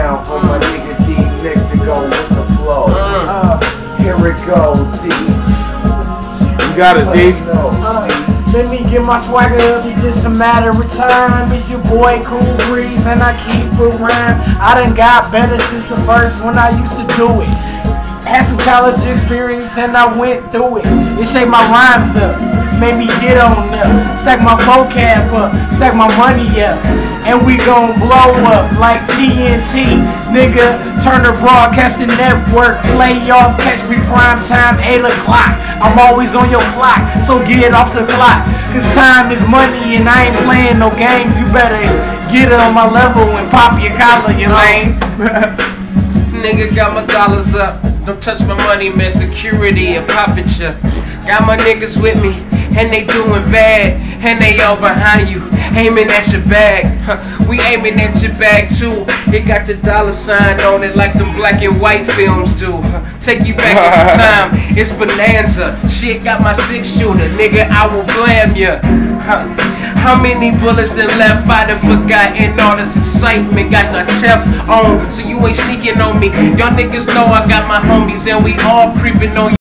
down for my nigga D Nick to go with the flow. Here it go, D. You got it, D. Let me get my swagger up, it's just a matter of time. It's your boy Cool Breeze and I keep it rhyme. I done got better since the first when I used to do it. Had some college experience and I went through it. It shaped my rhymes up, made me get on up. Stack my vocab up, stack my money up. And we gon' blow up like TNT. Nigga, Turner Broadcasting Network. Play off, catch me prime time, 8 o'clock. I'm always on your clock, so get off the clock. Cause time is money and I ain't playing no games. You better get on my level and pop your collar, you lame. Nigga got my dollars up. Don't touch my money, man. Security and poppin' ya. Got my niggas with me, and they doing bad, and they all behind you, aiming at your bag. We aiming at your bag too. It got the dollar sign on it like them black and white films do. Take you back in time, it's Bonanza. Shit got my 6-shooter, nigga, I will blam ya. How many bullets that left? I done forgotten all this excitement. Got the Tef on, so you ain't sneaking on me. Y'all niggas know I got my homies, and we all creeping on you.